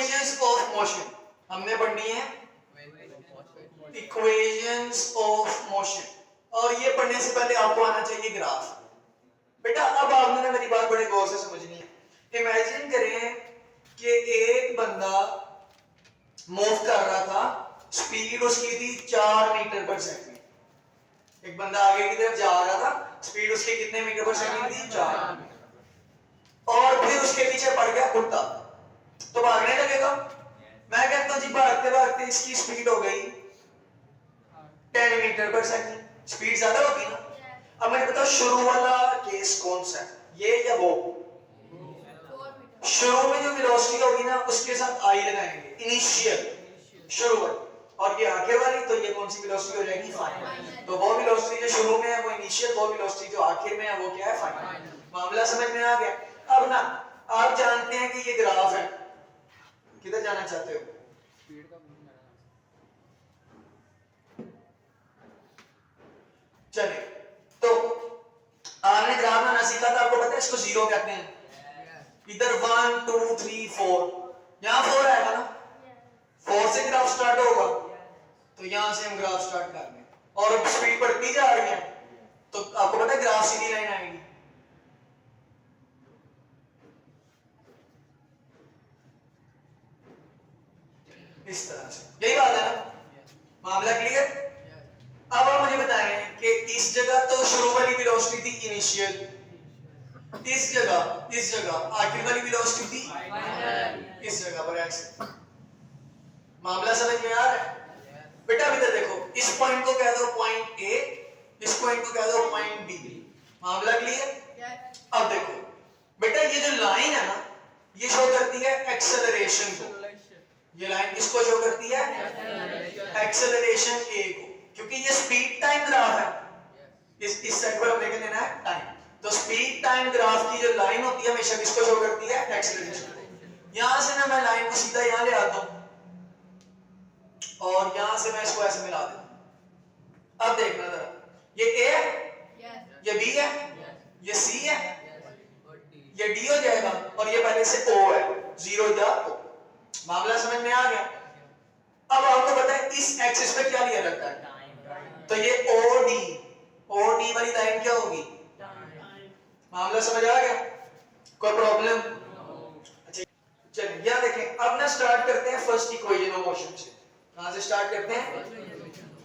Equations of motion हमने पढ़नी है, इक्वेशंस ऑफ मोशन। और ये पढ़ने से पहले आपको आना चाहिए ग्राफ। बेटा अब आपने ना मेरी बात बड़े गौर से समझनी है। इमेजिन करें कि एक बंदा मूव कर रहा था, स्पीड उसकी थी 4 मीटर पर सेकंड। एक बंदा आगे की तरफ जा रहा था, स्पीड उसकी कितने मीटर पर सेकंड थी? 4 मीटर। और फिर उसके पीछे पड़ गया कुत्ता, तो भागने लगेगा। मैं कहता हूं जी भागते भागते इसकी स्पीड हो गई 10 मीटर पर सेकंड। स्पीड ज्यादा होगी ना। अब मुझे बताओ शुरू वाला केस कौन सा है, ये या वो? शुरू में जो वेलोसिटी होगी ना उसके साथ आई लगाएंगे, इनिशियल शुरू वाली, और ये आखिर वाली, तो ये कौन सी वेलोसिटी हो जाएगी? फाइनल। तो वो वेलोसिटी जो शुरू में है वो इनिशियल, वो वेलोसिटी जो आखिर में है वो क्या है? फाइनल। मामला समझ में आ गया? अब ना आप जानते हैं कि ये ग्राफ है, किधर जाना चाहते हो? चलिए, तो आपने ग्राफ बनाना सीखा था, आपको पता है इसको जीरो कहते हैं। इधर 1 2 3 4, यहां 4 आएगा ना, 4 से ग्राफ स्टार्ट होगा, तो यहां से हम ग्राफ स्टार्ट कर लें और अब स्पीड बढ़ती जा रही है, तो आपको पता है ग्राफ सीधी लाइन आएगी। इस तरह से, यही बात है ना? मामला क्लियर? अब आप मुझे बताएं कि इस जगह तो शुरू वाली वेलोसिटी थी इनिशियल, इस जगह आखिर वाली वेलोसिटी थी फाइनल, इस जगह पर ऐसे। मामला समझ में आ रहा है? बेटा इधर देखो, इस पॉइंट को कह दो पॉइंट ए, इस पॉइंट को कह दो पॉइंट बी। मामला क्लियर? अब देखो बेटा ये जो लाइन है ना, ये शो करती है एक्सेलरेशन को। ये लाइन किसको शो करती है? एक्सेलरेशन ए को, क्योंकि ये स्पीड टाइम ग्राफ है। इस साइड पर हम लेके लेना है टाइम, तो स्पीड टाइम ग्राफ की जो लाइन होती है हमेशा किसको शो करती है? एक्सेलरेशन को। यहां से ना मैं लाइन को सीधा यहां ले आता हूं और यहां से मैं इसको ऐसे मिला देता हूं। अब देखना जरा, ये ए है, ये बी है, ये सी है, ये डी हो जाएगा, और ये पहले से ओ है, 0 या ओ। मामला समझ में आ गया? अब आपको पता है इस एक्सिस पे क्या लिया रहता है, तो ये ओडी वाली लाइन क्या होगी? मामला समझ आ गया? कोई प्रॉब्लम? अच्छा चलिए यहां देखें, अब ना स्टार्ट करते हैं फर्स्ट इक्वेशन ऑफ मोशन से। कहां से स्टार्ट करते हैं?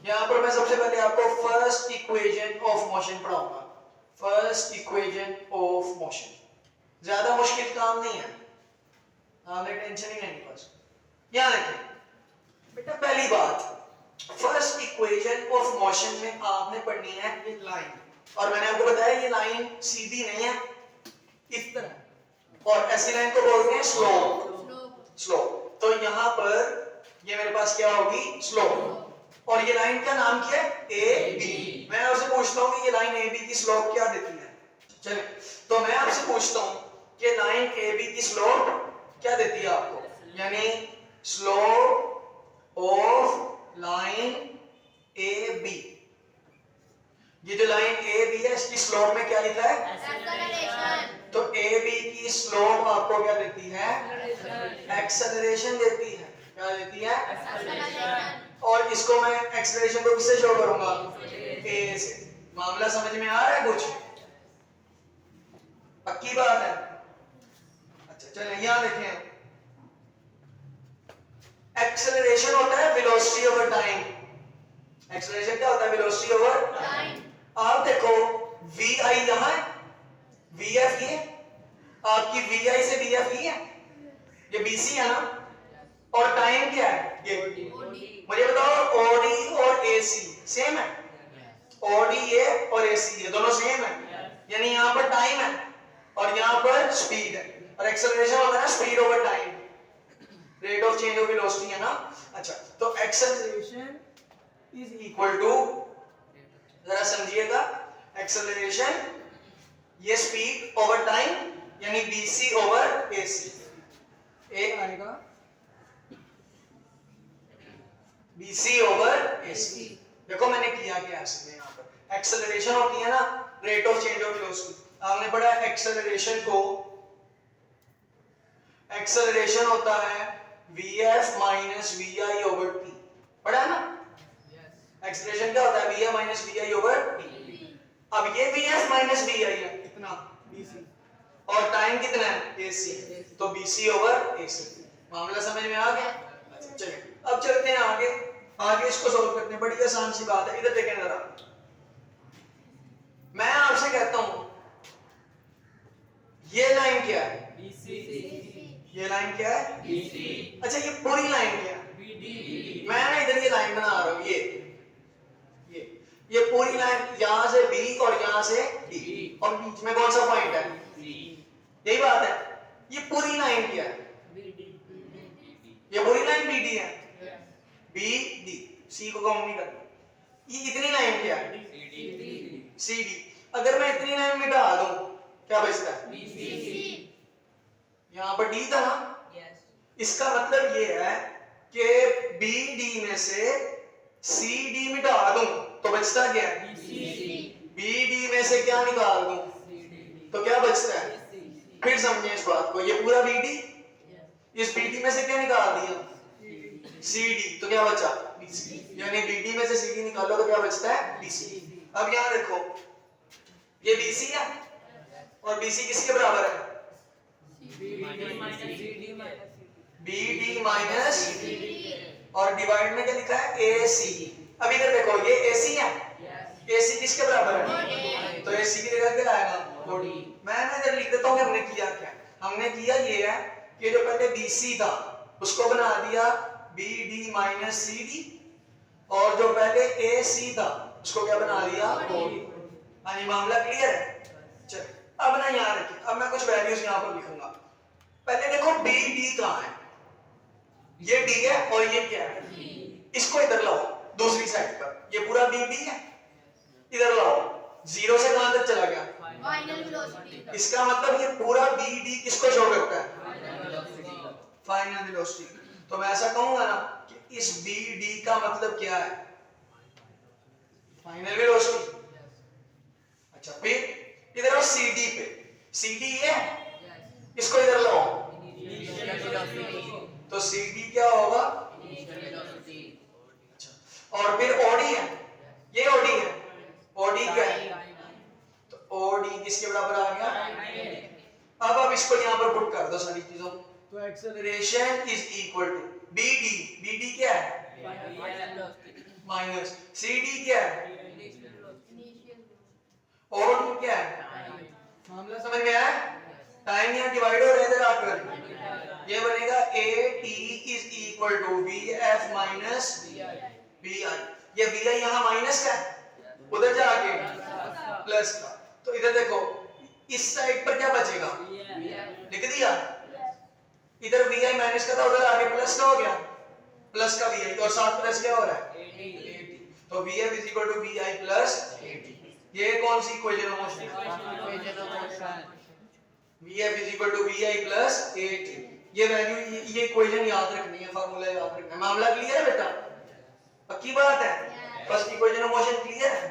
यहां पर मैं सबसे पहले आपको फर्स्ट इक्वेशन ऑफ मोशन पढ़ाऊंगा। फर्स्ट इक्वेशन ऑफ मोशन ज्यादा मुश्किल काम नहीं है, आपने टेंशन ही नहीं बस। यहां देखें बेटा, पहली बात फर्स्ट इक्वेशन ऑफ मोशन में आपने पढ़नी है ये लाइन, और मैंने आपको बताया ये लाइन सीधी नहीं है, इस तरह, और ऐसी लाइन को बोलते हैं स्लोप। तो यहां पर ये मेरे पास क्या होगी? स्लोप। और ये लाइन का नाम क्या है? A B. मैं आपसे पूछता हूं कि ये लाइन ए बी की स्लोप क्या देती है? चलिए, तो मैं आपसे पूछता हूं कि लाइन ए बी की स्लोप क्या देती है आपको, यानी slope of line A B. ये जो लाइन ए बी है इसकी स्लोप में क्या लिखा है? एक्सेलरेशन। तो ए बी की स्लोप आपको क्या देती है? एक्सेलरेशन देती है। क्या देती है? एक्सेलरेशन। और इसको मैं एक्सेलरेशन को किससे शो करूंगा? ए से। मामला समझ में आ रहा है कुछ? पक्की बात है? अच्छा चलिए यहां देखें, एक्सेलरेशन होता है वेलोसिटी ओवर टाइम। एक्सेलरेशन क्या होता है? Velocity over time. आप देखो vi यहां है, vf ये आपकी vi से vf ये है, ये bc है ना, और टाइम क्या है? ये मुझे बताओ od और ac सेम है? od ये और ac ये दोनों सेम है, यानी यहां पर टाइम है और यहां पर स्पीड है, और एक्सेलरेशन होता है ना speed over time, rate of change of velocity है ना। अच्छा, तो एक्सेलरेशन इज इक्वल टू, जरा समझिएगा, एक्सेलरेशन ये स्पीड ओवर टाइम यानी bc ओवर ac। ए आएगा bc ओवर ac। देखो मैंने किया क्या है, यहां पर एक्सेलरेशन होती है ना rate of change of velocity. आपने पढ़ा एक्सेलरेशन को, एक्सेलरेशन होता है VF minus VI over T, पढ़ा है ना? एक्सप्रेशन क्या होता है? VF minus VI over T। अब ये VF माइनस VI है कितना? BC, और टाइम कितना है? AC, तो BC ओवर AC। मामला समझ में आ गया? अच्छा चलिए अब चलते हैं आगे। आगे इसको सॉल्व करते हैं, बड़ी आसान सी बात है। इधर देखें जरा, मैं आपसे कहता हूं ये लाइन क्या है? BC। ये लाइन क्या है? BC। अच्छा ये पूरी लाइन क्या है? BD। मैं ना इधर ये लाइन बना रहा हूं, ये पूरी लाइन यहां से B और यहां से D, और बीच में कौन सा पॉइंट है? C। यही बात है। ये पूरी लाइन क्या है? BD। ये पूरी लाइन BD है। BD, C को काउंट नहीं करना। ये इतनी लाइन क्या है? CD। अगर मैं इतनी लाइन मिटा दूं क्या बचता है? BC। यहां पर D था ना? इसका मतलब ये है कि BD में से CD मिटा दूं तो बचता क्या है? BD में से क्या निकाल दूं तो क्या बचता है? फिर समझिए इस बात को, ये पूरा BD, इस BD में से क्या निकाल दिया? CD, तो क्या बचा? BC। यानी BD में से CD निकालो तो क्या बचता है? BC। अब यहां देखो, ये BC है और BC किसके बराबर है? BD माइनस, और डिवाइड में क्या लिखा है? AC। अब इधर देखो, ये AC है, AC किसके बराबर है? तो AC की जगह क्या आएगा? OD। मैं ना इधर लिख देता हूं कि हमने किया क्या। हमने किया ये है कि जो पहले BC था उसको बना दिया BD माइनस CD, और जो पहले AC था उसको क्या बना दिया? OD। हाँ ये मामला क्लियर है? चलिए अब ना याद रखिए, अब मैं कुछ वैल्यूज यहां पर लिखूंगा। पहले देखो BD कहां है? ये D है और ये क्या है? इसको इधर लाओ दूसरी साइड पर, ये पूरा BD है, इधर लाओ, 0 से कहां तक चला गया? Final velocity. इसका मतलब ये पूरा BD किसको शो करता है? Final velocity. तो मैं ऐसा कहूंगा ना कि इस BD का मतलब क्या है? Final velocity. अच्छा फिर इधर आओ CD पे, CD ये है, इसको इधर लाओ, तो CD क्या होगा? अच्छा, और फिर OD है, ये OD है, OD क्या है? तो OD किसके बराबर आ गया? अब इसको यहां पर पुट कर दो सारी चीजों, तो acceleration is equal to BD, BD क्या है? माइनस CD क्या है? OD क्या है? मामला समझ में आया? टाइम यहां डिवाइड हो रहा है इधर आकर, ये बनेगा AT is equal to VF minus VI। ये VI यहां माइनस का है, उधर जाके प्लस का, तो इधर देखो इस साइड पर क्या बचेगा? लिख दिया, इधर VI माइनस का था, उधर आके प्लस का हो गया, प्लस का VI, और साथ प्लस क्या हो रहा है? AT। तो VF is equal to VI plus AT। ये कौन सी इक्वेशन ऑफ मोशन है? VF is equal to VI plus AT। ये वैल्यू, ये इक्वेशन याद रखनी है, फार्मूला याद रखना है। मामला क्लियर है बेटा? पक्की बात है? First equation of motion clear है?